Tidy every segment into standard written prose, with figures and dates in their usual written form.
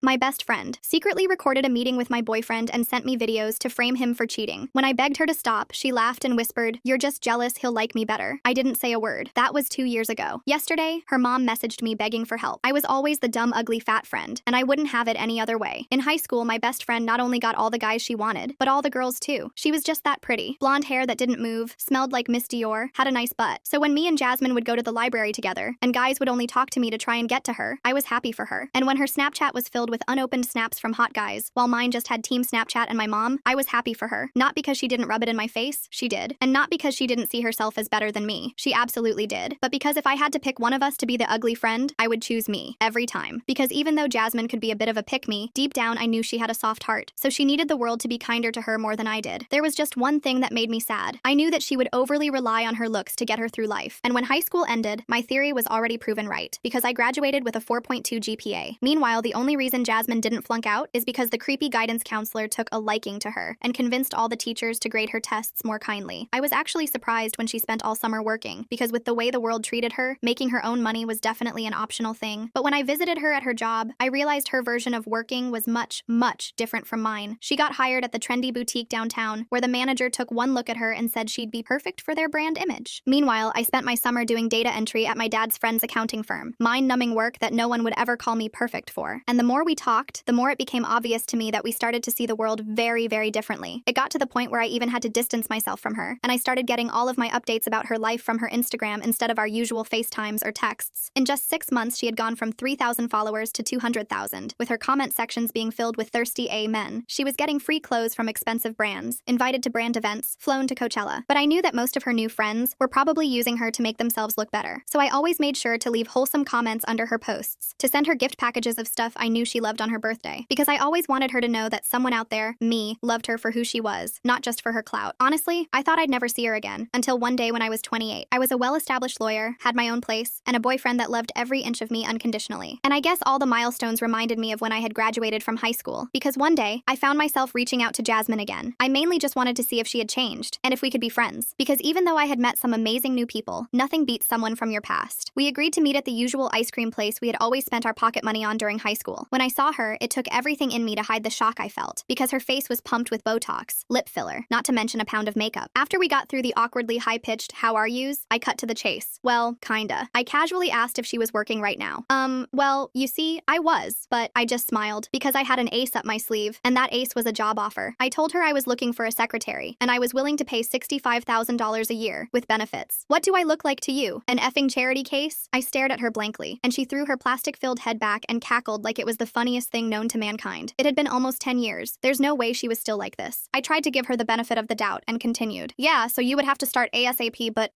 My best friend secretly recorded a meeting with my boyfriend and sent me videos to frame him for cheating. When I begged her to stop, she laughed and whispered, "You're just jealous, he'll like me better." I didn't say a word. That was 2 years ago. Yesterday, her mom messaged me begging for help. I was always the dumb, ugly, fat friend, and I wouldn't have it any other way. In high school, my best friend not only got all the guys she wanted, but all the girls too. She was just that pretty. Blonde hair that didn't move, smelled like Miss Dior, had a nice butt. So when me and Jasmine would go to the library together, and guys would only talk to me to try and get to her, I was happy for her. And when her Snapchat was filled with unopened snaps from hot guys, while mine just had Team Snapchat and my mom, I was happy for her. Not because she didn't rub it in my face, she did. And not because she didn't see herself as better than me, she absolutely did. But because if I had to pick one of us to be the ugly friend, I would choose me, every time. Because even though Jasmine could be a bit of a pick-me, deep down I knew she had a soft heart, so she needed the world to be kinder to her more than I did. There was just one thing that made me sad. I knew that she would overly rely on her looks to get her through life. And when high school ended, my theory was already proven right, because I graduated with a 4.2 GPA. Meanwhile, the only reason Jasmine didn't flunk out is because the creepy guidance counselor took a liking to her and convinced all the teachers to grade her tests more kindly. I was actually surprised when she spent all summer working, because with the way the world treated her, making her own money was definitely an optional thing. But when I visited her at her job, I realized her version of working was much, much different from mine. She got hired at the trendy boutique downtown, where the manager took one look at her and said she'd be perfect for their brand image. Meanwhile, I spent my summer doing data entry at my dad's friend's accounting firm, mind-numbing work that no one would ever call me perfect for. And the more we talked, the more it became obvious to me that we started to see the world very, very differently. It got to the point where I even had to distance myself from her, and I started getting all of my updates about her life from her Instagram instead of our usual FaceTimes or texts. In just 6 months, she had gone from 3,000 followers to 200,000, with her comment sections being filled with thirsty men. She was getting free clothes from expensive brands, invited to brand events, flown to Coachella. But I knew that most of her new friends were probably using her to make themselves look better. So I always made sure to leave wholesome comments under her posts, to send her gift packages of stuff I knew she loved on her birthday, because I always wanted her to know that someone out there, me, loved her for who she was, not just for her clout. Honestly, I thought I'd never see her again, until one day when I was 28. I was a well-established lawyer, had my own place, and a boyfriend that loved every inch of me unconditionally. And I guess all the milestones reminded me of when I had graduated from high school, because one day, I found myself reaching out to Jasmine again. I mainly just wanted to see if she had changed, and if we could be friends. Because even though I had met some amazing new people, nothing beats someone from your past. We agreed to meet at the usual ice cream place we had always spent our pocket money on during high school. When I saw her, it took everything in me to hide the shock I felt, because her face was pumped with Botox, lip filler, not to mention a pound of makeup. After we got through the awkwardly high-pitched "how are yous," I cut to the chase. Well, kinda. I casually asked if she was working right now. Well, you see, I was, but I just smiled, because I had an ace up my sleeve, and that ace was a job offer. I told her I was looking for a secretary, and I was willing to pay $65,000 a year, with benefits. What do I look like to you? An effing charity case? I stared at her blankly, and she threw her plastic-filled head back and cackled like it was the funniest thing known to mankind. It had been almost 10 years. There's no way she was still like this. I tried to give her the benefit of the doubt and continued. "Yeah, so you would have to start ASAP, but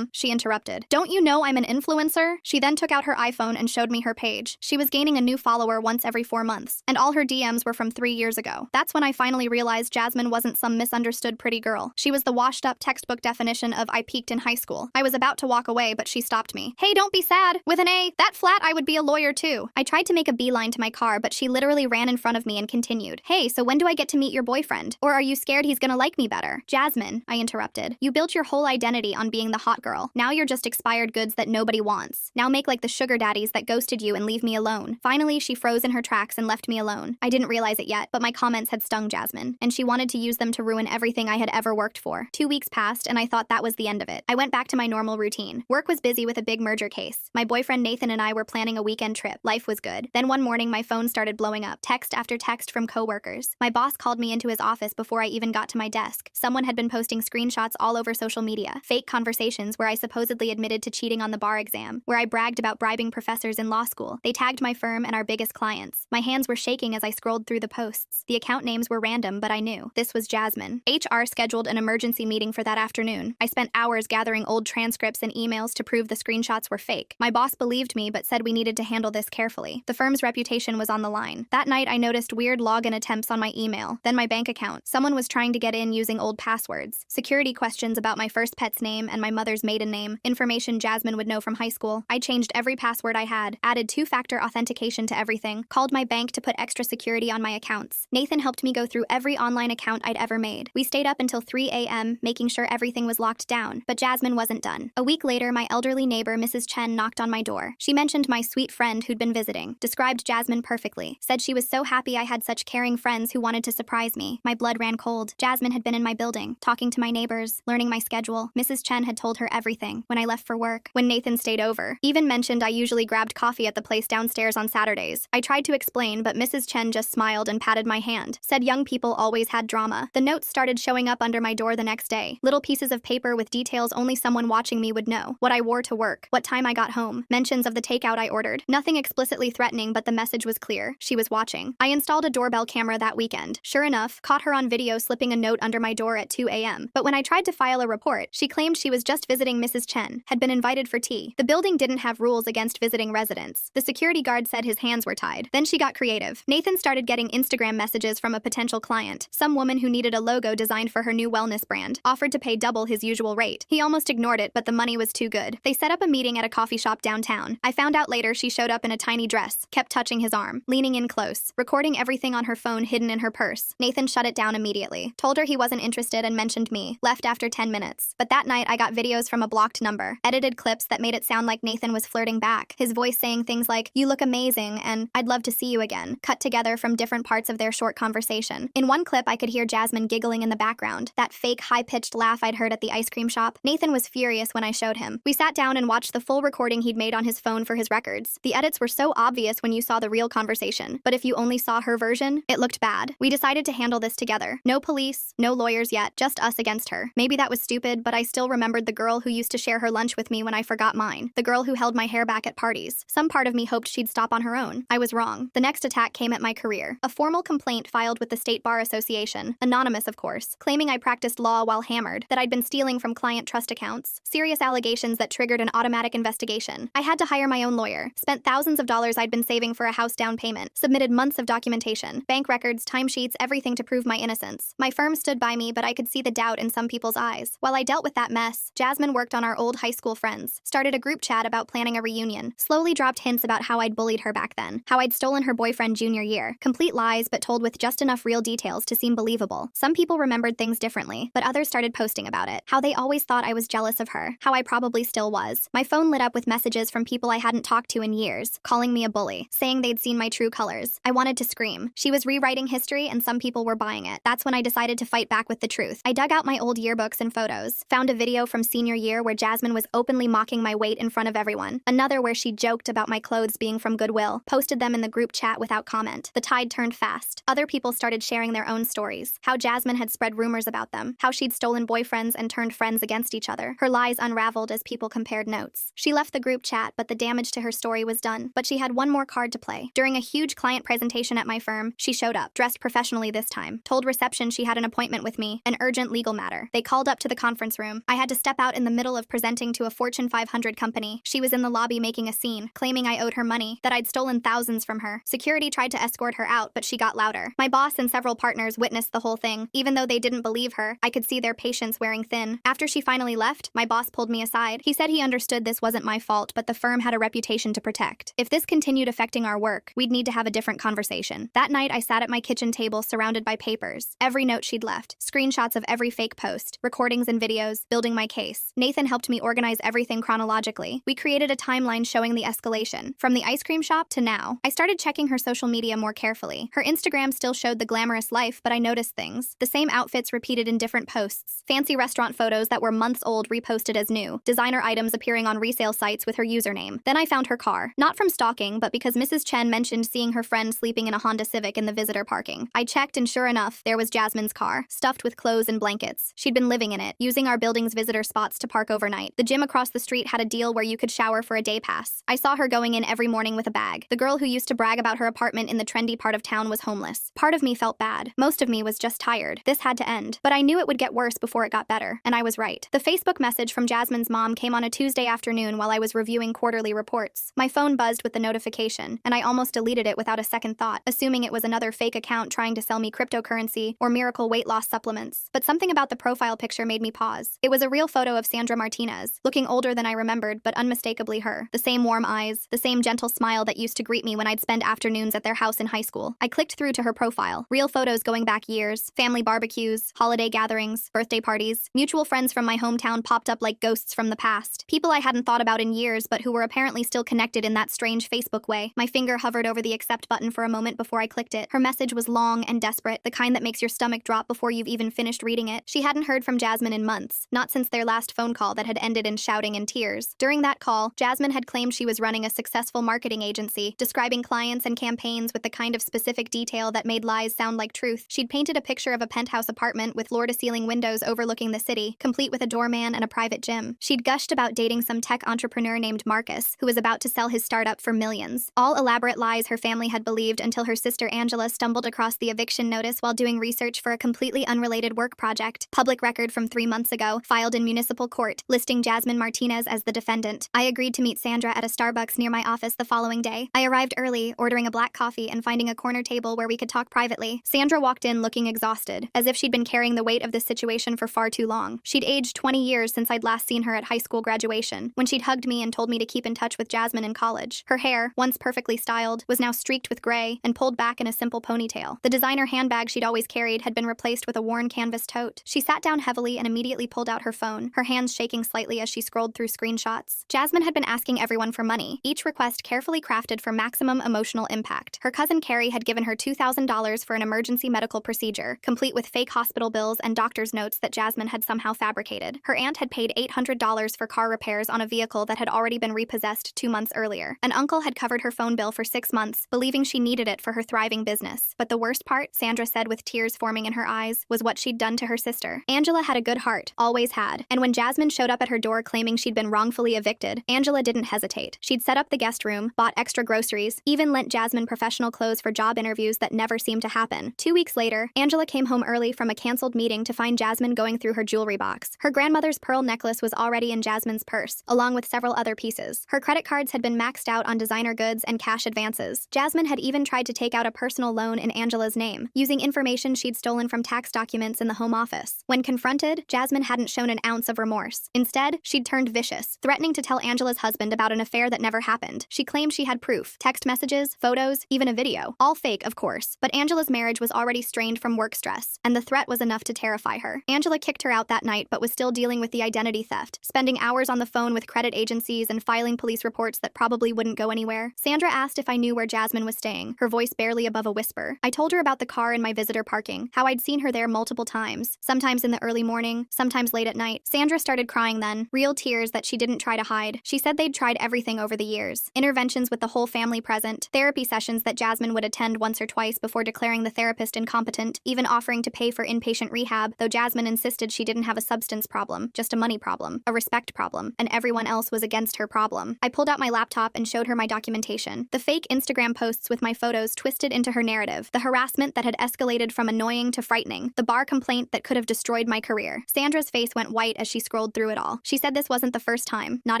she interrupted. "Don't you know I'm an influencer?" She then took out her iPhone and showed me her page. She was gaining a new follower once every 4 months, and all her DMs were from 3 years ago. That's when I finally realized Jasmine wasn't some misunderstood pretty girl. She was the washed-up textbook definition of "I peaked in high school." I was about to walk away, but she stopped me. "Hey, don't be sad. With an A, that flat I would be a lawyer too." I tried to make a beeline to my car, but she literally ran in front of me and continued. "Hey, so when do I get to meet your boyfriend? Or are you scared he's gonna like me better?" "Jasmine," I interrupted, "you built your whole identity on being the hot girl. Now you're just expired goods that nobody wants. Now make like the sugar daddies that ghosted you and leave me alone." Finally, she froze in her tracks and left me alone. I didn't realize it yet, but my comments had stung Jasmine, and she wanted to use them to ruin everything I had ever worked for. 2 weeks passed, and I thought that was the end of it. I went back to my normal routine. Work was busy with a big merger case. My boyfriend Nathan and I were planning a weekend trip. Life was good. Then one morning, my phone started blowing up. Text after text from coworkers. My boss called me into his office before I even got to my desk. Someone had been posting screenshots all over social media. Fake conversations where I supposedly admitted to cheating on the bar exam, where I bragged about bribing professors in law school. They tagged my firm and our biggest clients. My hands were shaking as I scrolled through the posts. The account names were random, but I knew. This was Jasmine. HR scheduled an emergency meeting for that afternoon. I spent hours gathering old transcripts and emails to prove the screenshots were fake. My boss believed me, but said we needed to handle this carefully. The firm's reputation was on the line. That night, I noticed weird login attempts on my email, then my bank account. Someone was trying to get in using old passwords. Security questions about my first pet's name and my mother's maiden name. Information Jasmine would know from high school. I changed every password I had, added 2-factor authentication to everything, called my bank to put extra security on my accounts. Nathan helped me go through every online account I'd ever made. We stayed up until 3 a.m., making sure everything was locked down. But Jasmine wasn't done. A week later, my elderly neighbor, Mrs. Chen, knocked on my door. She mentioned my sweet friend who'd been visiting, described Jasmine perfectly, perfectly. Said she was so happy I had such caring friends who wanted to surprise me. My blood ran cold. Jasmine had been in my building, talking to my neighbors, learning my schedule. Mrs. Chen had told her everything when I left for work, when Nathan stayed over. Even mentioned I usually grabbed coffee at the place downstairs on Saturdays. I tried to explain, but Mrs. Chen just smiled and patted my hand. Said young people always had drama. The notes started showing up under my door the next day. Little pieces of paper with details only someone watching me would know. What I wore to work, what time I got home, mentions of the takeout I ordered. Nothing explicitly threatening, but the message was clear. She was watching. I installed a doorbell camera that weekend. Sure enough, caught her on video slipping a note under my door at 2 a.m. But when I tried to file a report, she claimed she was just visiting Mrs. Chen, had been invited for tea. The building didn't have rules against visiting residents. The security guard said his hands were tied. Then she got creative. Nathan started getting Instagram messages from a potential client, some woman who needed a logo designed for her new wellness brand, offered to pay double his usual rate. He almost ignored it, but the money was too good. They set up a meeting at a coffee shop downtown. I found out later she showed up in a tiny dress, kept touching his arm, leaning in close, recording everything on her phone hidden in her purse. Nathan shut it down immediately, told her he wasn't interested and mentioned me, left after 10 minutes. But that night I got videos from a blocked number, edited clips that made it sound like Nathan was flirting back, his voice saying things like, "You look amazing," and "I'd love to see you again," cut together from different parts of their short conversation. In one clip I could hear Jasmine giggling in the background, that fake high-pitched laugh I'd heard at the ice cream shop. Nathan was furious when I showed him. We sat down and watched the full recording he'd made on his phone for his records. The edits were so obvious when you saw the real conversation, but if you only saw her version, it looked bad. We decided to handle this together. No police, no lawyers yet, just us against her. Maybe that was stupid, but I still remembered the girl who used to share her lunch with me when I forgot mine. The girl who held my hair back at parties. Some part of me hoped she'd stop on her own. I was wrong. The next attack came at my career. A formal complaint filed with the State Bar Association, anonymous of course, claiming I practiced law while hammered, that I'd been stealing from client trust accounts. Serious allegations that triggered an automatic investigation. I had to hire my own lawyer, spent thousands of dollars I'd been saving for a house down payment, submitted months of documentation, bank records, timesheets, everything to prove my innocence. My firm stood by me, but I could see the doubt in some people's eyes. While I dealt with that mess, Jasmine worked on our old high school friends, started a group chat about planning a reunion, slowly dropped hints about how I'd bullied her back then, how I'd stolen her boyfriend junior year. Complete lies, but told with just enough real details to seem believable. Some people remembered things differently, but others started posting about it. How they always thought I was jealous of her, how I probably still was. My phone lit up with messages from people I hadn't talked to in years, calling me a bully, saying they'd seen my true colors. I wanted to scream. She was rewriting history and some people were buying it. That's when I decided to fight back with the truth. I dug out my old yearbooks and photos, found a video from senior year where Jasmine was openly mocking my weight in front of everyone, another where she joked about my clothes being from Goodwill, posted them in the group chat without comment. The tide turned fast. Other people started sharing their own stories, how Jasmine had spread rumors about them, how she'd stolen boyfriends and turned friends against each other. Her lies unraveled as people compared notes. She left the group chat, but the damage to her story was done. But she had one more card to play. During a huge client presentation at my firm, she showed up, dressed professionally this time, told reception she had an appointment with me, an urgent legal matter. They called up to the conference room. I had to step out in the middle of presenting to a Fortune 500 company. She was in the lobby making a scene, claiming I owed her money, that I'd stolen thousands from her. Security tried to escort her out, but she got louder. My boss and several partners witnessed the whole thing. Even though they didn't believe her, I could see their patience wearing thin. After she finally left, my boss pulled me aside. He said he understood this wasn't my fault, but the firm had a reputation to protect. If this continued affecting our work, we'd need to have a different conversation. That night, I sat at my kitchen table surrounded by papers. Every note she'd left, screenshots of every fake post, recordings and videos, building my case. Nathan helped me organize everything chronologically. We created a timeline showing the escalation, from the ice cream shop to now. I started checking her social media more carefully. Her Instagram still showed the glamorous life, but I noticed things. The same outfits repeated in different posts. Fancy restaurant photos that were months old reposted as new. Designer items appearing on resale sites with her username. Then I found her car. Not from stalking, but because Mrs. Chen mentioned seeing her friend sleeping in a Honda Civic in the visitor parking. I checked and sure enough, there was Jasmine's car, stuffed with clothes and blankets. She'd been living in it, using our building's visitor spots to park overnight. The gym across the street had a deal where you could shower for a day pass. I saw her going in every morning with a bag. The girl who used to brag about her apartment in the trendy part of town was homeless. Part of me felt bad. Most of me was just tired. This had to end. But I knew it would get worse before it got better, and I was right. The Facebook message from Jasmine's mom came on a Tuesday afternoon while I was reviewing quarterly reports. My phone buzzed with the notification, and I almost deleted it without a second thought, assuming it was another fake account trying to sell me cryptocurrency or miracle weight loss supplements. But something about the profile picture made me pause. It was a real photo of Sandra Martinez, looking older than I remembered, but unmistakably her. The same warm eyes, the same gentle smile that used to greet me when I'd spend afternoons at their house in high school. I clicked through to her profile. Real photos going back years, family barbecues, holiday gatherings, birthday parties. Mutual friends from my hometown popped up like ghosts from the past. People I hadn't thought about in years, but who were apparently still connected in that strange Facebook way. My finger hovered over over the accept button for a moment before I clicked it. Her message was long and desperate, the kind that makes your stomach drop before you've even finished reading it. She hadn't heard from Jasmine in months, not since their last phone call that had ended in shouting and tears. During that call, Jasmine had claimed she was running a successful marketing agency, describing clients and campaigns with the kind of specific detail that made lies sound like truth. She'd painted a picture of a penthouse apartment with floor-to-ceiling windows overlooking the city, complete with a doorman and a private gym. She'd gushed about dating some tech entrepreneur named Marcus, who was about to sell his startup for millions. All elaborate lies her family had believed until her sister Angela stumbled across the eviction notice while doing research for a completely unrelated work project. Public record from 3 months ago, filed in municipal court, listing Jasmine Martinez as the defendant. I agreed to meet Sandra at a Starbucks near my office the following day. I arrived early, ordering a black coffee and finding a corner table where we could talk privately. Sandra walked in looking exhausted, as if she'd been carrying the weight of this situation for far too long. She'd aged 20 years since I'd last seen her at high school graduation, when she'd hugged me and told me to keep in touch with Jasmine in college. Her hair, once perfectly styled, was now streaked with gray and pulled back in a simple ponytail. The designer handbag she'd always carried had been replaced with a worn canvas tote. She sat down heavily and immediately pulled out her phone, her hands shaking slightly as she scrolled through screenshots. Jasmine had been asking everyone for money, each request carefully crafted for maximum emotional impact. Her cousin Carrie had given her $2,000 for an emergency medical procedure, complete with fake hospital bills and doctor's notes that Jasmine had somehow fabricated. Her aunt had paid $800 for car repairs on a vehicle that had already been repossessed 2 months earlier. An uncle had covered her phone bill for 6 months, believing she needed it for her thriving business. But the worst part, Sandra said with tears forming in her eyes, was what she'd done to her sister. Angela had a good heart, always had, and when Jasmine showed up at her door claiming she'd been wrongfully evicted, Angela didn't hesitate. She'd set up the guest room, bought extra groceries, even lent Jasmine professional clothes for job interviews that never seemed to happen. 2 weeks later, Angela came home early from a canceled meeting to find Jasmine going through her jewelry box. Her grandmother's pearl necklace was already in Jasmine's purse, along with several other pieces. Her credit cards had been maxed out on designer goods and cash advances. Jasmine had even tried to take out a personal loan in Angela's name, using information she'd stolen from tax documents in the home office. When confronted, Jasmine hadn't shown an ounce of remorse. Instead, she'd turned vicious, threatening to tell Angela's husband about an affair that never happened. She claimed she had proof, text messages, photos, even a video. All fake, of course, but Angela's marriage was already strained from work stress, and the threat was enough to terrify her. Angela kicked her out that night but was still dealing with the identity theft, spending hours on the phone with credit agencies and filing police reports that probably wouldn't go anywhere. Sandra asked if I knew where Jasmine was staying, her voice barely above a whisper. I told her about the car in my visitor parking, how I'd seen her there multiple times, sometimes in the early morning, sometimes late at night. Sandra started crying then, real tears that she didn't try to hide. She said they'd tried everything over the years. Interventions with the whole family present, therapy sessions that Jasmine would attend once or twice before declaring the therapist incompetent, even offering to pay for inpatient rehab, though Jasmine insisted she didn't have a substance problem, just a money problem, a respect problem, and everyone else was against her problem. I pulled out my laptop and showed her my documentation. The fake Instagram posts with my photos twisted into her narrative, the harassment that had escalated from annoying to frightening, the bar complaint that could have destroyed my career. Sandra's face went white as she scrolled through it all. She said this wasn't the first time, not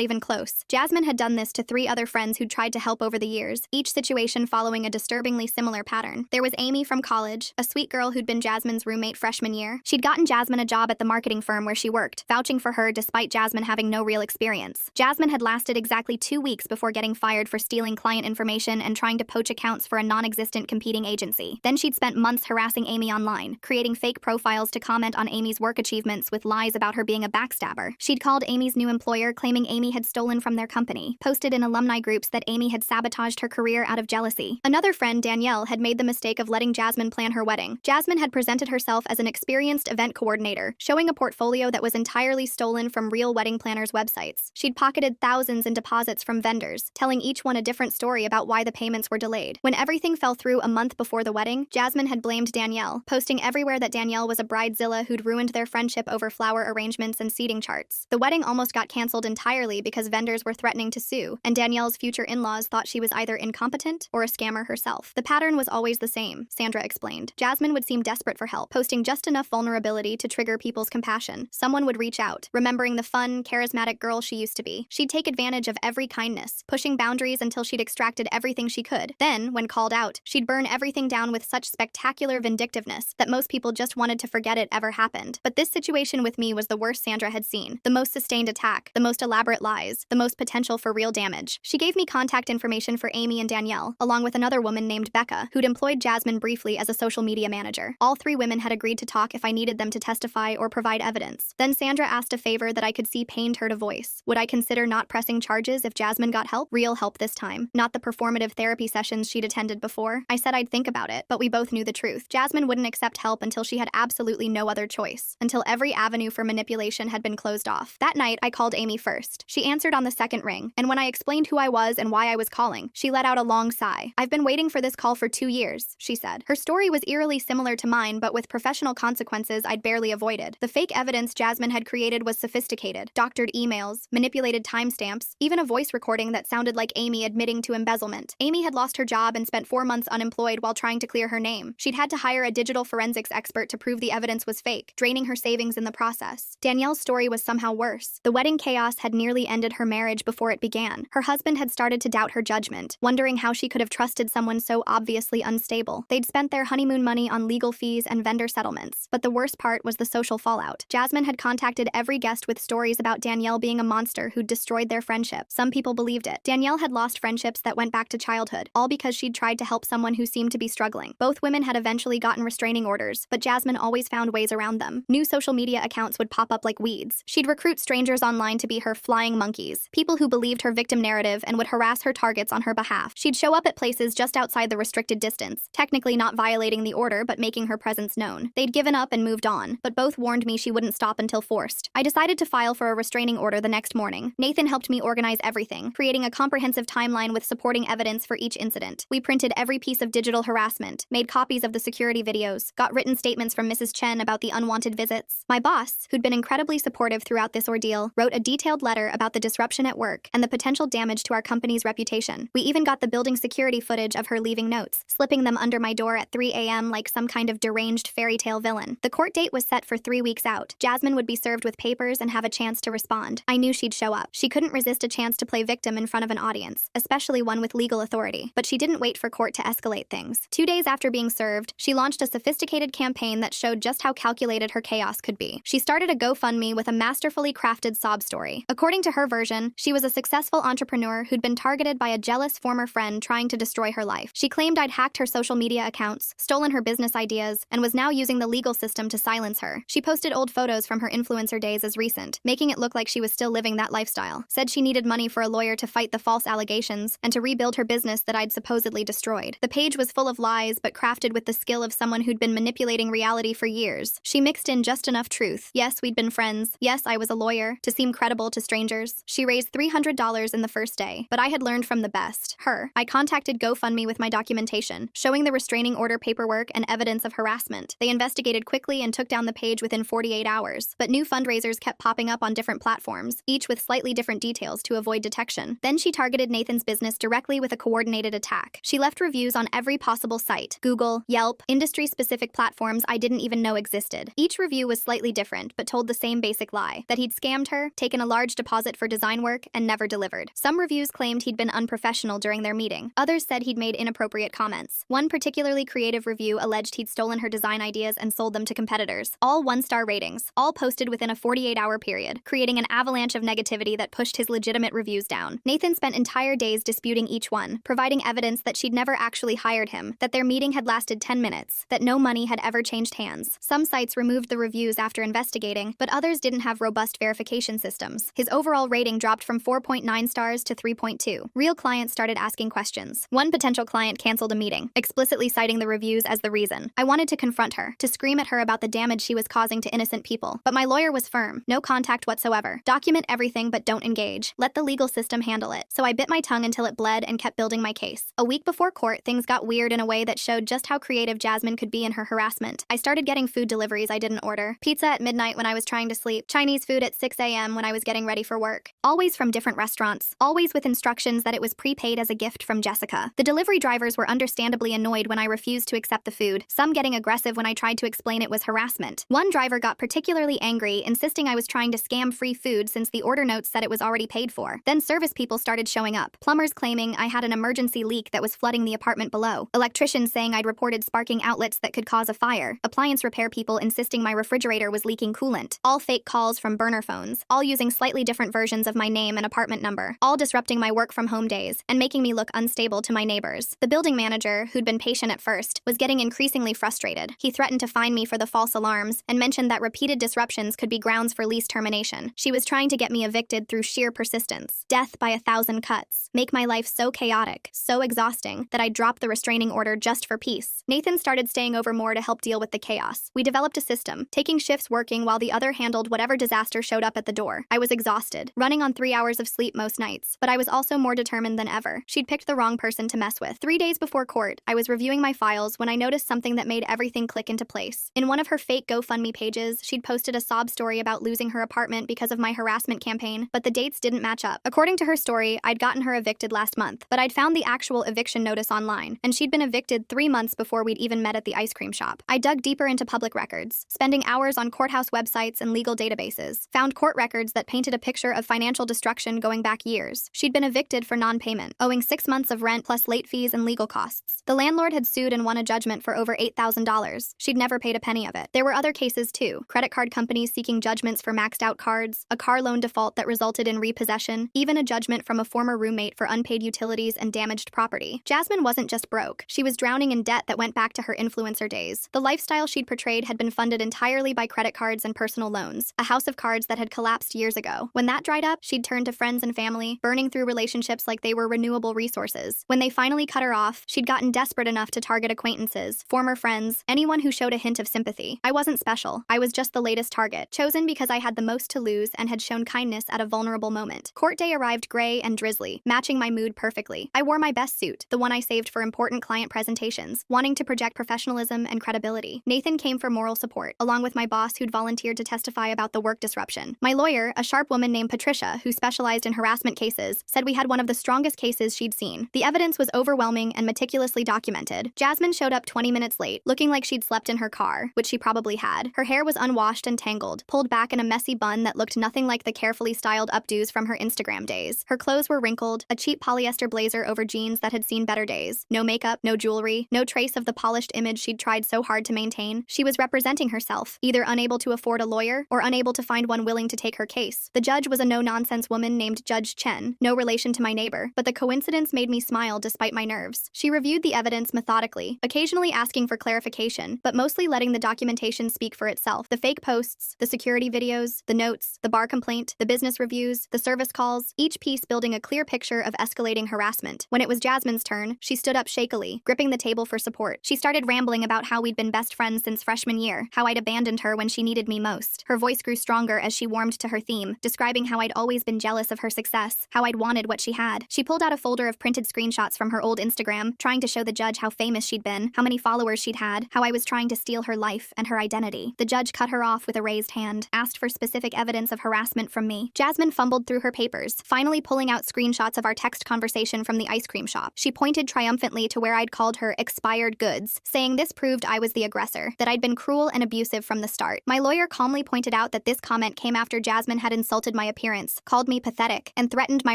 even close. Jasmine had done this to 3 other friends who'd tried to help over the years, each situation following a disturbingly similar pattern. There was Amy from college, a sweet girl who'd been Jasmine's roommate freshman year. She'd gotten Jasmine a job at the marketing firm where she worked, vouching for her despite Jasmine having no real experience. Jasmine had lasted exactly 2 weeks before getting fired for stealing client information and trying to poach accounts for a non-existent competing agency. Then she'd spent months harassing Amy online, creating fake profiles to comment on Amy's work achievements with lies about her being a backstabber. She'd called Amy's new employer claiming Amy had stolen from their company, posted in alumni groups that Amy had sabotaged her career out of jealousy. Another friend, Danielle, had made the mistake of letting Jasmine plan her wedding. Jasmine had presented herself as an experienced event coordinator, showing a portfolio that was entirely stolen from real wedding planners' websites. She'd pocketed thousands in deposits from vendors, telling each one a different story about why the payments were delayed. When everything fell through a month before the wedding, Jasmine had blamed Danielle, posting everywhere that Danielle was a bridezilla who'd ruined their friendship over flower arrangements and seating charts. The wedding almost got canceled entirely because vendors were threatening to sue, and Danielle's future in-laws thought she was either incompetent or a scammer herself. The pattern was always the same, Sandra explained. Jasmine would seem desperate for help, posting just enough vulnerability to trigger people's compassion. Someone would reach out, remembering the fun, charismatic girl she used to be. She'd take advantage of every kindness, pushing boundaries until she'd extracted everything she could. Then, when called out, she'd burn everything down with such spectacular vindictiveness that most people just wanted to forget it ever happened. But this situation with me was the worst Sandra had seen. The most sustained attack, the most elaborate lies, the most potential for real damage. She gave me contact information for Amy and Danielle, along with another woman named Becca, who'd employed Jasmine briefly as a social media manager. All 3 women had agreed to talk if I needed them to testify or provide evidence. Then Sandra asked a favor that I could see pained her to voice. Would I consider not pressing charges if Jasmine got help? Real help this time, not the performative therapy sessions she'd attended before. I said I'd think about it, but we both knew the truth. Jasmine wouldn't accept help until she had absolutely no other choice, until every avenue for manipulation had been closed off. That night, I called Amy first. She answered on the second ring, and when I explained who I was and why I was calling, she let out a long sigh. "I've been waiting for this call for 2 years," she said. Her story was eerily similar to mine, but with professional consequences I'd barely avoided. The fake evidence Jasmine had created was sophisticated. Doctored emails, manipulated timestamps, even a voice recording that sounded like Amy admitting to embezzlement. Amy had lost her job and spent 4 months unemployed while trying to clear her name. She'd had to hire a digital forensics expert to prove the evidence was fake, draining her savings in the process. Danielle's story was somehow worse. The wedding chaos had nearly ended her marriage before it began. Her husband had started to doubt her judgment, wondering how she could have trusted someone so obviously unstable. They'd spent their honeymoon money on legal fees and vendor settlements, but the worst part was the social fallout. Jasmine had contacted every guest with stories about Danielle being a monster who'd destroyed their friendship. Some people believed it. Danielle had lost friendships that went back to childhood, all because she'd tried to help someone who seemed to be struggling. Both women had eventually gotten restraining orders, but Jasmine always found ways around them. New social media accounts would pop up like weeds. She'd recruit strangers online to be her flying monkeys, people who believed her victim narrative and would harass her targets on her behalf. She'd show up at places just outside the restricted distance, technically not violating the order but making her presence known. They'd given up and moved on, but both warned me she wouldn't stop until forced. I decided to file for a restraining order the next morning. Nathan helped me organize everything, creating a comprehensive timeline with supporting evidence for each incident. We printed every piece of digital harassment, made copies of the security videos, got written statements from Mrs. Chen about the unwanted visits. My boss, who'd been incredibly supportive throughout this ordeal, wrote a detailed letter about the disruption at work and the potential damage to our company's reputation. We even got the building security footage of her leaving notes, slipping them under my door at 3 a.m. like some kind of deranged fairy tale villain. The court date was set for 3 weeks out. Jasmine would be served with papers and have a chance to respond. I knew she'd show up. She couldn't resist a chance to play victim in front of an audience, especially one with legal authority. But she didn't wait for court to escalate things. 2 days after being served, she launched a sophisticated campaign that showed just how calculated her chaos could be. She started a GoFundMe with a masterfully crafted sob story. According to her version, she was a successful entrepreneur who'd been targeted by a jealous former friend trying to destroy her life. She claimed I'd hacked her social media accounts, stolen her business ideas, and was now using the legal system to silence her. She posted old photos from her influencer days as recent, making it look like she was still living that lifestyle. Said she needed money for a lawyer to fight the false allegations and to rebuild her business that I'd supposedly destroyed. The page was full of lies, but crafted with the skill of someone who'd been manipulating reality for years. She mixed in just enough truth. Yes, we'd been friends. Yes, I was a lawyer, to seem credible to strangers. She raised $300 in the first day, but I had learned from the best, her. I contacted GoFundMe with my documentation, showing the restraining order paperwork and evidence of harassment. They investigated quickly and took down the page within 48 hours, but new fundraisers kept popping up on different platforms, each with slightly different details to avoid detection. Then she targeted Nathan's business directly with a coordinated attack. She left reviews on every possible site, Google, Yelp, industry-specific platforms I didn't even know existed. Each review was slightly different, but told the same basic lie, that he'd scammed her, taken a large deposit for design work, and never delivered. Some reviews claimed he'd been unprofessional during their meeting. Others said he'd made inappropriate comments. One particularly creative review alleged he'd stolen her design ideas and sold them to competitors. All 1-star ratings, all posted within a 48-hour period, creating an avalanche of negativity that pushed his legitimate reviews down. Nathan spent entire days disputing each one, providing evidence that she'd never actually hired him, that their meeting had lasted 10 minutes, that no money had ever changed hands. Some sites removed the reviews after investigating, but others didn't have robust verification systems. His overall rating dropped from 4.9 stars to 3.2. Real clients started asking questions. One potential client canceled a meeting, explicitly citing the reviews as the reason. I wanted to confront her, to scream at her about the damage she was causing to innocent people, but my lawyer was firm. No contact whatsoever. Document everything but don't engage. Let the legal system handle it. So I bit my tongue until it bled and kept building my case. A week before court, things got weird in a way that showed just how creative Jasmine could be in her harassment. I started getting food deliveries I didn't order. Pizza at midnight when I was trying to sleep. Chinese food at 6 a.m. when I was getting ready for work. Always from different restaurants. Always with instructions that it was prepaid as a gift from Jessica. The delivery drivers were understandably annoyed when I refused to accept the food, some getting aggressive when I tried to explain it was harassment. One driver got particularly angry, insisting I was trying to scam free food since the order notes said it was already paid for. Then service people started showing up. Plumbers claiming I had an emergency leak that was flooding the apartment below. Electricians saying I'd reported sparking outlets that could cause a fire. Appliance repair people insisting my refrigerator was leaking coolant. All fake calls from burner phones, all using slightly different versions of my name and apartment number, all disrupting my work from home days and making me look unstable to my neighbors. The building manager, who'd been patient at first, was getting increasingly frustrated. He threatened to fine me for the false alarms and mentioned that repeated disruptions could be grounds for lease termination. She was trying to get me evicted through sheer persistence. Death by 1,000 cuts. Make my life so chaotic chaotic, so exhausting, that I'd drop the restraining order just for peace. Nathan started staying over more to help deal with the chaos. We developed a system, taking shifts working while the other handled whatever disaster showed up at the door. I was exhausted, running on 3 hours of sleep most nights, but I was also more determined than ever. She'd picked the wrong person to mess with. 3 days before court, I was reviewing my files when I noticed something that made everything click into place. In one of her fake GoFundMe pages, she'd posted a sob story about losing her apartment because of my harassment campaign, but the dates didn't match up. According to her story, I'd gotten her evicted last month, but I'd found the actual eviction notice online, and she'd been evicted 3 months before we'd even met at the ice cream shop. I dug deeper into public records, spending hours on courthouse websites and legal databases, found court records that painted a picture of financial destruction going back years. She'd been evicted for non-payment, owing 6 months of rent plus late fees and legal costs. The landlord had sued and won a judgment for over $8,000. She'd never paid a penny of it. There were other cases too, credit card companies seeking judgments for maxed out cards, a car loan default that resulted in repossession, even a judgment from a former roommate for unpaid utilities and damaged property. Jasmine wasn't just broke, she was drowning in debt that went back to her influencer days. The lifestyle she'd portrayed had been funded entirely by credit cards and personal loans, a house of cards that had collapsed years ago. When that dried up, she'd turn to friends and family, burning through relationships like they were renewable resources. When they finally cut her off, she'd gotten desperate enough to target acquaintances, former friends, anyone who showed a hint of sympathy. I wasn't special. I was just the latest target, chosen because I had the most to lose and had shown kindness at a vulnerable moment. Court day arrived gray and drizzly, matching my mood perfectly. I wore my best suit, the one I saved for important client presentations, wanting to project professionalism and credibility. Nathan came for moral support, along with my boss who'd volunteered to testify about the work disruption. My lawyer, a sharp woman named Patricia, who specialized in harassment cases, said we had one of the strongest cases she'd seen. The evidence was overwhelming and meticulously documented. Jasmine showed up 20 minutes late, looking like she'd slept in her car, which she probably had. Her hair was unwashed and tangled, pulled back in a messy bun that looked nothing like the carefully styled updos from her Instagram days. Her clothes were wrinkled, a cheap polyester blazer over jeans that had seen better days. No makeup, no jewelry, no trace of the polished image she'd tried so hard to maintain. She was representing herself, either unable to afford a lawyer or unable to find one willing to take her case. The judge was a no-nonsense woman named Judge Chen, no relation to my neighbor, but the coincidence made me smile despite my nerves. She reviewed the evidence methodically, occasionally asking for clarification, but mostly letting the documentation speak for itself. The fake posts, the security videos, the notes, the bar complaint, the business reviews, the service calls, each piece building a clear picture of escalating harassment. When it was Jasmine's turn, she stood up shakily, gripping the table for support. She started rambling about how we'd been best friends since freshman year, how I'd abandoned her when she needed me most. Her voice grew stronger as she warmed to her theme, describing how I'd always been jealous of her success, how I'd wanted what she had. She pulled out a folder of printed screenshots from her old Instagram, trying to show the judge how famous she'd been, how many followers she'd had, how I was trying to steal her life and her identity. The judge cut her off with a raised hand, asked for specific evidence of harassment from me. Jasmine fumbled through her papers, finally pulling out screenshots of our text conversation from the ice cream shop. She pointed triumphantly to where I'd called her expired goods, saying this proved I was the aggressor, that I'd been cruel and abusive from the start. My lawyer calmly pointed out that this comment came after Jasmine had insulted my appearance, called me pathetic, and threatened my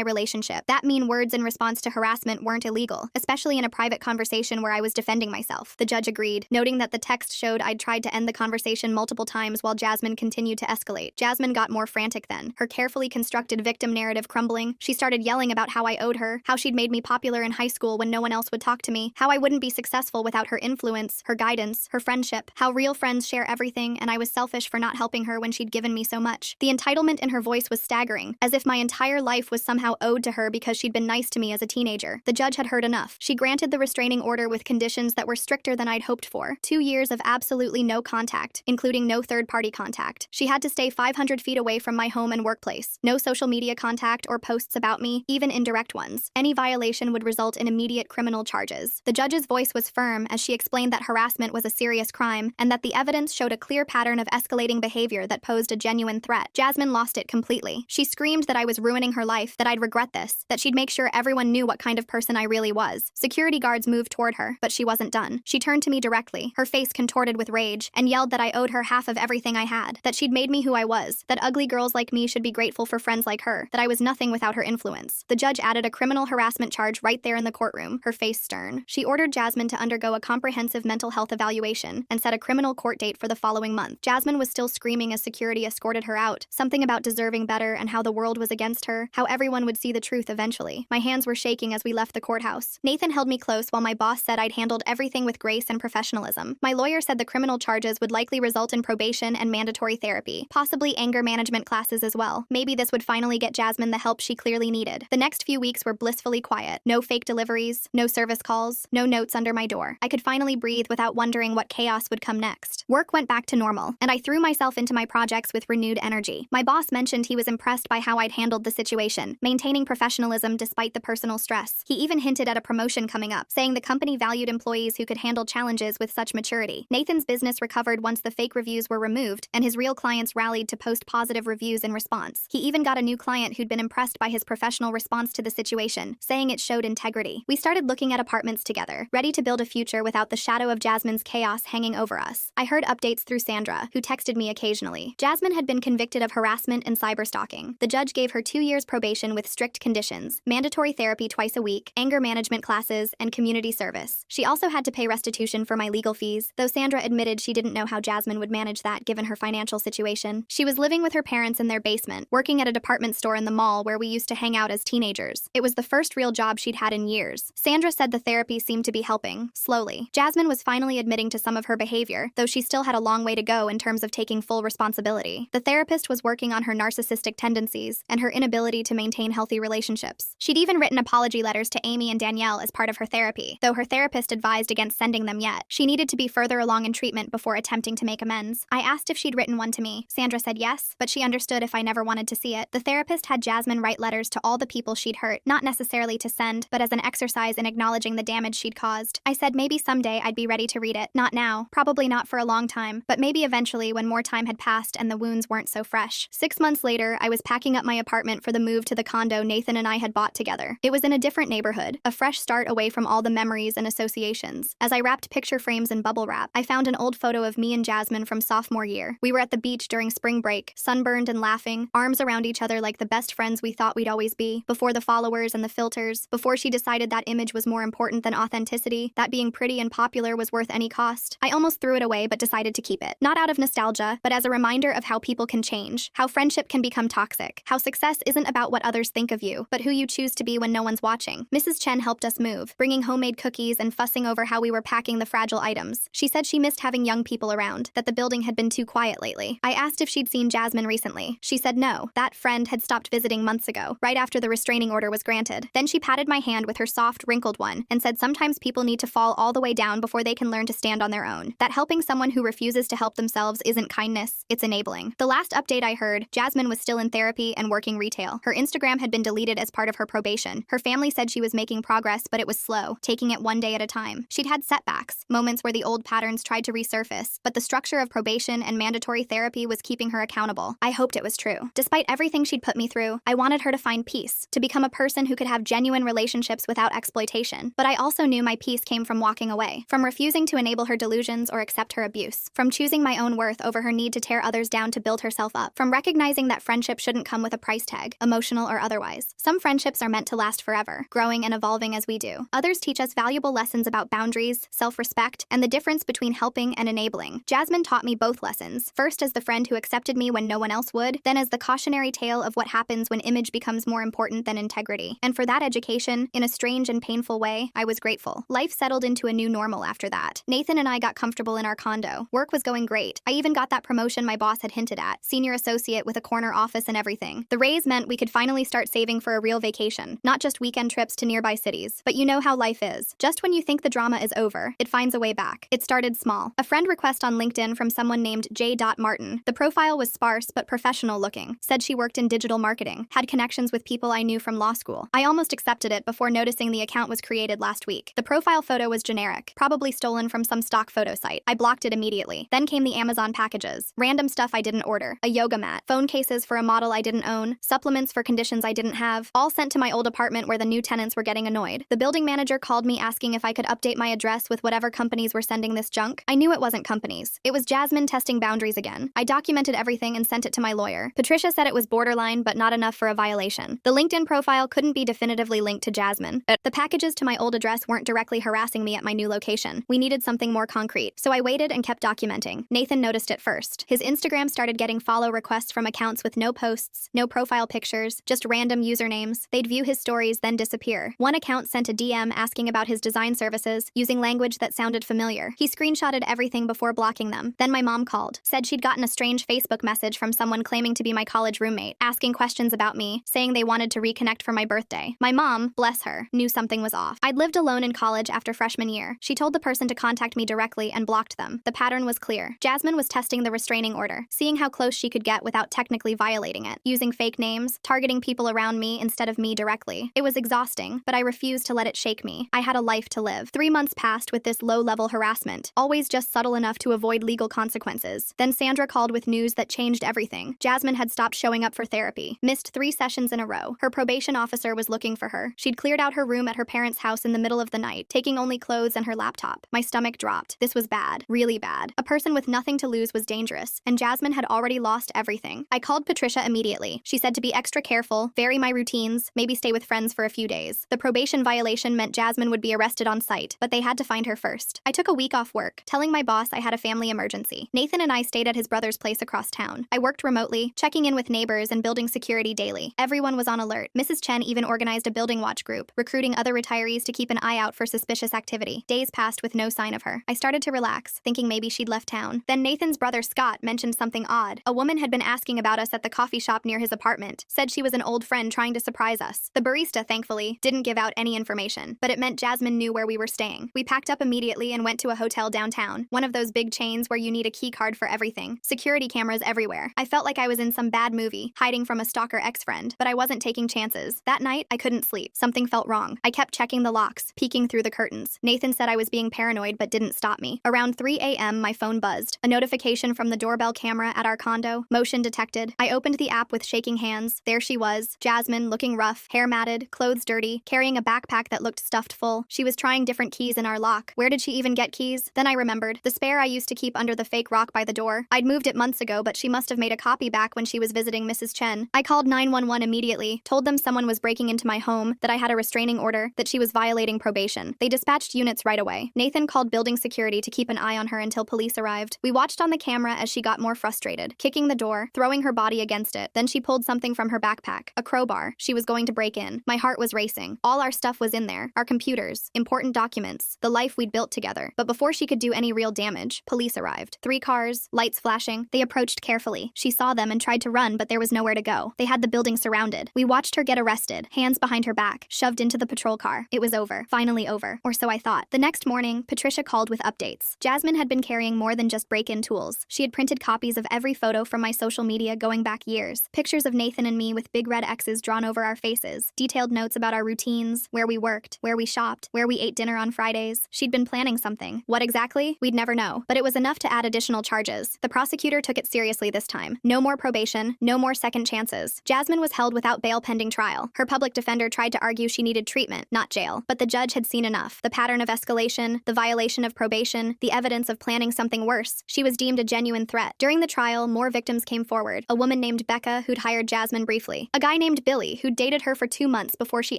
relationship. That mean words in response to harassment weren't illegal, especially in a private conversation where I was defending myself. The judge agreed, noting that the text showed I'd tried to end the conversation multiple times while Jasmine continued to escalate. Jasmine got more frantic then, her carefully constructed victim narrative crumbling. She started yelling about how I owed her, how she'd made me popular in high school when no one else would talk to me, how I wouldn't be successful without her influence, her guidance, her friendship, how real friends share everything and I was selfish for not helping her when she'd given me so much. The entitlement in her voice was staggering, as if my entire life was somehow owed to her because she'd been nice to me as a teenager. The judge had heard enough. She granted the restraining order with conditions that were stricter than I'd hoped for. 2 years of absolutely no contact, including no third-party contact. She had to stay 500 feet away from my home and workplace. No social media contact or posts about me, even indirect ones. Any violation would result in immediate criminal charges. The judge's voice was firm as she explained that harassment was a serious crime and that the evidence showed a clear pattern of escalating behavior that posed a genuine threat. Jasmine lost it completely. She screamed that I was ruining her life, that I'd regret this, that she'd make sure everyone knew what kind of person I really was. Security guards moved toward her, but she wasn't done. She turned to me directly, her face contorted with rage, and yelled that I owed her half of everything I had, that she'd made me who I was, that ugly girls like me should be grateful for friends like her, that I was nothing without her influence. The judge added a criminal harassment charge right there in the courtroom, her face stern. She ordered Jasmine to undergo a comprehensive mental health evaluation and set a criminal court date for the following month. Jasmine was still screaming as security escorted her out, something about deserving better and how the world was against her, how everyone would see the truth eventually. My hands were shaking as we left the courthouse. Nathan held me close while my boss said I'd handled everything with grace and professionalism. My lawyer said the criminal charges would likely result in probation and mandatory therapy, possibly anger management classes as well. Maybe this would finally get Jasmine the help she clearly needed. The next few weeks were blissfully quiet. quiet. No fake deliveries, no service calls, no notes under my door. I could finally breathe without wondering what chaos would come next. Work went back to normal, and I threw myself into my projects with renewed energy. My boss mentioned he was impressed by how I'd handled the situation, maintaining professionalism despite the personal stress. He even hinted at a promotion coming up, saying the company valued employees who could handle challenges with such maturity. Nathan's business recovered once the fake reviews were removed, and his real clients rallied to post positive reviews in response. He even got a new client who'd been impressed by his professional response to the situation, saying it showed integrity. We started looking at apartments together, ready to build a future without the shadow of Jasmine's chaos hanging over us. I heard updates through Sandra, who texted me occasionally. Jasmine had been convicted of harassment and cyberstalking. The judge gave her 2 years probation with strict conditions, mandatory therapy twice a week, anger management classes, and community service. She also had to pay restitution for my legal fees, though Sandra admitted she didn't know how Jasmine would manage that given her financial situation. She was living with her parents in their basement, working at a department store in the mall where we used to hang out as teenagers. It was the first real job she'd had in years. Sandra said the therapy seemed to be helping, slowly. Jasmine was finally admitting to some of her behavior, though she still had a long way to go in terms of taking full responsibility. The therapist was working on her narcissistic tendencies and her inability to maintain healthy relationships. She'd even written apology letters to Amy and Danielle as part of her therapy, though her therapist advised against sending them yet. She needed to be further along in treatment before attempting to make amends. I asked if she'd written one to me. Sandra said yes, but she understood if I never wanted to see it. The therapist had Jasmine write letters to all the people she'd hurt, not necessarily to send, but as an exercise in acknowledging the damage she'd caused. I said maybe someday I'd be ready to read it. Not now, probably not for a long time, but maybe eventually when more time had passed and the wounds weren't so fresh. 6 months later, I was packing up my apartment for the move to the condo Nathan and I had bought together. It was in a different neighborhood, a fresh start away from all the memories and associations. As I wrapped picture frames in bubble wrap, I found an old photo of me and Jasmine from sophomore year. We were at the beach during spring break, sunburned and laughing, arms around each other like the best friends we thought we'd always be, before the followers and the filters, before she decided that image was more important than authenticity, that being pretty and popular was worth any cost. I almost threw it away but decided to keep it. Not out of nostalgia, but as a reminder of how people can change, how friendship can become toxic, how success isn't about what others think of you, but who you choose to be when no one's watching. Mrs. Chen helped us move, bringing homemade cookies and fussing over how we were packing the fragile items. She said she missed having young people around, that the building had been too quiet lately. I asked if she'd seen Jasmine recently. She said no, that friend had stopped visiting months ago, right after the restraining order was granted. Then she patted my hand with her soft, wrinkled one and said sometimes people need to fall all the way down before they can learn to stand on their own. That helping someone who refuses to help themselves isn't kindness, it's enabling. The last update I heard, Jasmine was still in therapy and working retail. Her Instagram had been deleted as part of her probation. Her family said she was making progress, but it was slow, taking it one day at a time. She'd had setbacks, moments where the old patterns tried to resurface, but the structure of probation and mandatory therapy was keeping her accountable. I hoped it was true. Despite everything she'd put me through, I wanted her to find peace, to become a person who could have genuine relationships without exploitation. But I also knew my peace came from walking away, from refusing to enable her delusions or accept her abuse, from choosing my own worth over her need to tear others down to build herself up, from recognizing that friendship shouldn't come with a price tag, emotional or otherwise. Some friendships are meant to last forever, growing and evolving as we do. Others teach us valuable lessons about boundaries, self-respect, and the difference between helping and enabling. Jasmine taught me both lessons, first as the friend who accepted me when no one else would, then as the cautionary tale of what happens when image becomes more important than integrity. And for that education, in a strange and painful way, I was grateful. Life settled into a new normal after that. Nathan and I got comfortable in our condo. Work was going great. I even got that promotion my boss had hinted at, senior associate with a corner office and everything. The raise meant we could finally start saving for a real vacation, not just weekend trips to nearby cities. But you know how life is. Just when you think the drama is over, it finds a way back. It started small. A friend request on LinkedIn from someone named J. Martin. The profile was sparse but professional looking, said she worked in digital marketing, had connections with people I knew from law school. I almost accepted it before noticing the account was created last week. The profile photo was generic, probably stolen from some stock photo site. I blocked it immediately. Then came the Amazon packages. Random stuff I didn't order. A yoga mat, phone cases for a model I didn't own, supplements for conditions I didn't have, all sent to my old apartment where the new tenants were getting annoyed. The building manager called me asking if I could update my address with whatever companies were sending this junk. I knew it wasn't companies. It was Jasmine testing boundaries again. I documented everything and sent it to my lawyer. Patricia said it was borderline but not enough for a violation. The LinkedIn profile couldn't be definitively linked to Jasmine. The packages to my old address weren't directly harassing me at my new location. We needed something more concrete, so I waited and kept documenting. Nathan noticed it first. His Instagram started getting follow requests from accounts with no posts, no profile pictures, just random usernames. They'd view his stories, then disappear. One account sent a DM asking about his design services, using language that sounded familiar. He screenshotted everything before blocking them. Then my mom called, said she'd gotten a strange Facebook message from someone claiming to be my college roommate, asking questions about me, saying they wanted to reconnect for my birthday. My mom, mom, bless her, knew something was off. I'd lived alone in college after freshman year. She told the person to contact me directly and blocked them. The pattern was clear. Jasmine was testing the restraining order, seeing how close she could get without technically violating it, using fake names, targeting people around me instead of me directly. It was exhausting, but I refused to let it shake me. I had a life to live. 3 months passed with this low-level harassment, always just subtle enough to avoid legal consequences. Then Sandra called with news that changed everything. Jasmine had stopped showing up for therapy, missed 3 sessions in a row. Her probation officer was looking for her. She'd cleared out her room at her parents' house in the middle of the night, taking only clothes and her laptop. My stomach dropped. This was bad. Really bad. A person with nothing to lose was dangerous, and Jasmine had already lost everything. I called Patricia immediately. She said to be extra careful, vary my routines, maybe stay with friends for a few days. The probation violation meant Jasmine would be arrested on site, but they had to find her first. I took a week off work, telling my boss I had a family emergency. Nathan and I stayed at his brother's place across town. I worked remotely, checking in with neighbors and building security daily. Everyone was on alert. Mrs. Chen even organized a building watch group, recruiting other retirees to keep an eye out for suspicious activity. Days passed with no sign of her. I started to relax, thinking maybe she'd left town. Then Nathan's brother Scott mentioned something odd. A woman had been asking about us at the coffee shop near his apartment, said she was an old friend trying to surprise us. The barista, thankfully, didn't give out any information, but it meant Jasmine knew where we were staying. We packed up immediately and went to a hotel downtown, one of those big chains where you need a key card for everything. Security cameras everywhere. I felt like I was in some bad movie, hiding from a stalker ex-friend, but I wasn't taking chances. That night, I couldn't sleep. Something felt wrong. I kept checking the locks, peeking through the curtains. Nathan said I was being paranoid but didn't stop me. Around 3 a.m., my phone buzzed. A notification from the doorbell camera at our condo. Motion detected. I opened the app with shaking hands. There she was, Jasmine, looking rough, hair matted, clothes dirty, carrying a backpack that looked stuffed full. She was trying different keys in our lock. Where did she even get keys? Then I remembered. The spare I used to keep under the fake rock by the door. I'd moved it months ago, but she must have made a copy back when she was visiting Mrs. Chen. I called 911 immediately, told them someone was breaking into my home, that I had a restraining order, that she was violating probation. They dispatched units right away. Nathan called building security to keep an eye on her until police arrived. We watched on the camera as she got more frustrated, kicking the door, throwing her body against it. Then she pulled something from her backpack, a crowbar. She was going to break in. My heart was racing. All our stuff was in there. Our computers, important documents, the life we'd built together. But before she could do any real damage, police arrived. 3 cars, lights flashing. They approached carefully. She saw them and tried to run, but there was nowhere to go. They had the building surrounded. We watched her get arrested, hands behind her back, shoved into the patrol car. It was over. Finally over. Or so I thought. The next morning, Patricia called with updates. Jasmine had been carrying more than just break-in tools. She had printed copies of every photo from my social media going back years. Pictures of Nathan and me with big red X's drawn over our faces. Detailed notes about our routines, where we worked, where we shopped, where we ate dinner on Fridays. She'd been planning something. What exactly? We'd never know. But it was enough to add additional charges. The prosecutor took it seriously this time. No more probation, no more second chances. Jasmine was held without bail pending trial. Her public defender tried to argue she needed treatment, not jail. But the judge had seen enough. The pattern of escalation, the violation of probation, the evidence of planning something worse. She was deemed a genuine threat. During the trial, more victims came forward. A woman named Becca, who'd hired Jasmine briefly. A guy named Billy, who'd dated her for 2 months before she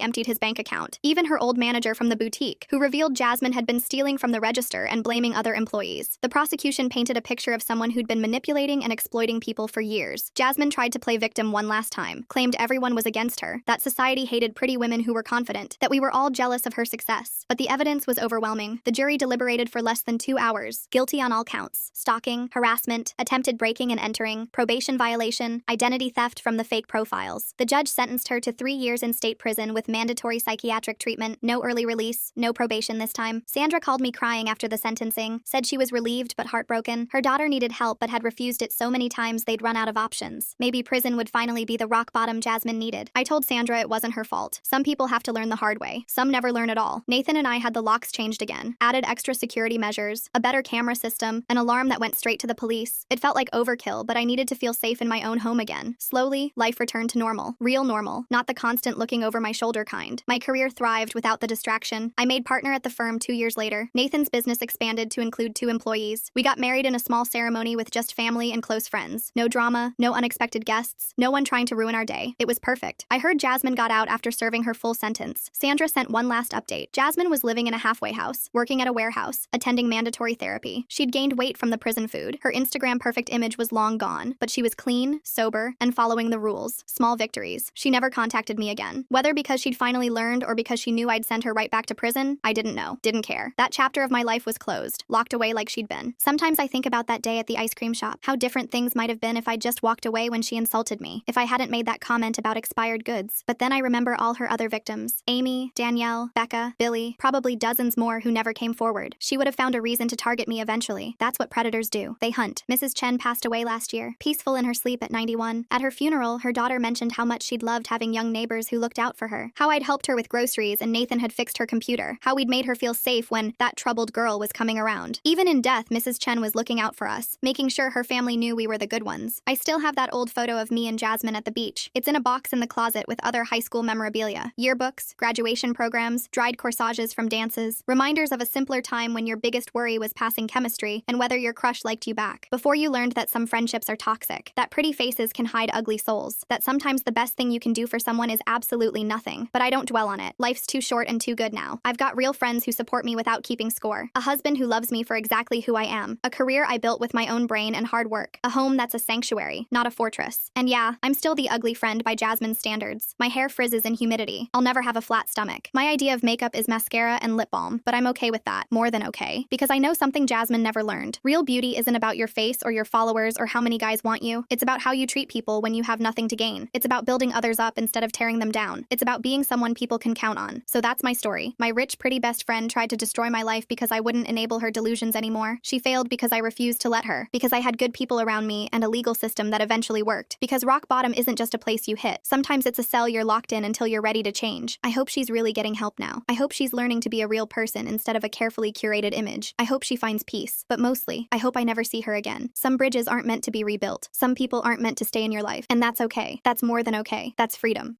emptied his bank account. Even her old manager from the boutique, who revealed Jasmine had been stealing from the register and blaming other employees. The prosecution painted a picture of someone who'd been manipulating and exploiting people for years. Jasmine tried to play victim one last time, claimed everyone was against her, that society hated pretty women who were confident, that we were all jealous of her success. But the evidence was overwhelming. The jury deliberated for less than 2 hours. Guilty on all counts. Stalking, harassment, attempted breaking and entering, probation violation, identity theft from the fake profiles. The judge sentenced her to 3 years in state prison with mandatory psychiatric treatment, no early release, no probation this time. Sandra called me crying after the sentencing, said she was relieved but heartbroken. Her daughter needed help but had refused it so many times they'd run out of options. Maybe prison would finally be the rock bottom Jasmine needed. I told Sandra it wasn't her fault. Some people have to learn the hard way. Some never learn at all. Nathan and I had the locks changed again, added extra security measures, a better camera system, an alarm that went straight to the police. It felt like overkill, but I needed to feel safe in my own home again. Slowly, life returned to normal. Real normal, not the constant looking over my shoulder kind. My career thrived without the distraction. I made partner at the firm 2 years later. Nathan's business expanded to include 2 employees. We got married in a small ceremony with just family and close friends. No drama, no unexpected guests, no one trying to ruin our day. It was perfect. I heard Jasmine got out after serving her full sentence. Sandra sent one last update. Jasmine was living in a halfway house, working at a warehouse, attending mandatory therapy. She'd gained weight from the prison food. Her Instagram perfect image was long gone, but she was clean, sober, and following the rules. Small victories. She never contacted me again. Whether because she'd finally learned or because she knew I'd send her right back to prison, I didn't know. Didn't care. That chapter of my life was closed, locked away like she'd been. Sometimes I think about that day at the ice cream shop, how different things might have been if I'd just walked away when she insulted me, if I hadn't made that comment about expired goods. But then I remember all her her other victims. Amy, Danielle, Becca, Billy, probably dozens more who never came forward. She would have found a reason to target me eventually. That's what predators do. They hunt. Mrs. Chen passed away last year, peaceful in her sleep at 91. At her funeral, her daughter mentioned how much she'd loved having young neighbors who looked out for her, how I'd helped her with groceries and Nathan had fixed her computer, how we'd made her feel safe when that troubled girl was coming around. Even in death, Mrs. Chen was looking out for us, making sure her family knew we were the good ones. I still have that old photo of me and Jasmine at the beach. It's in a box in the closet with other high school memorabilia, yearbooks, graduation programs, dried corsages from dances, reminders of a simpler time when your biggest worry was passing chemistry and whether your crush liked you back. Before you learned that some friendships are toxic, that pretty faces can hide ugly souls, that sometimes the best thing you can do for someone is absolutely nothing. But I don't dwell on it. Life's too short and too good now. I've got real friends who support me without keeping score, a husband who loves me for exactly who I am, a career I built with my own brain and hard work, a home that's a sanctuary, not a fortress. And yeah, I'm still the ugly friend by Jasmine's standards. My hair frizzes in humidity. I'll never have a flat stomach. My idea of makeup is mascara and lip balm, but I'm okay with that, more than okay, because I know something Jasmine never learned. Real beauty isn't about your face or your followers or how many guys want you. It's about how you treat people when you have nothing to gain. It's about building others up instead of tearing them down. It's about being someone people can count on. So that's my story. My rich, pretty best friend tried to destroy my life because I wouldn't enable her delusions anymore. She failed because I refused to let her, because I had good people around me and a legal system that eventually worked. Because rock bottom isn't just a place you hit. Sometimes it's a cell you're locked in until you're ready to change. I hope she's really getting help now. I hope she's learning to be a real person instead of a carefully curated image. I hope she finds peace. But mostly, I hope I never see her again. Some bridges aren't meant to be rebuilt. Some people aren't meant to stay in your life. And that's okay. That's more than okay. That's freedom.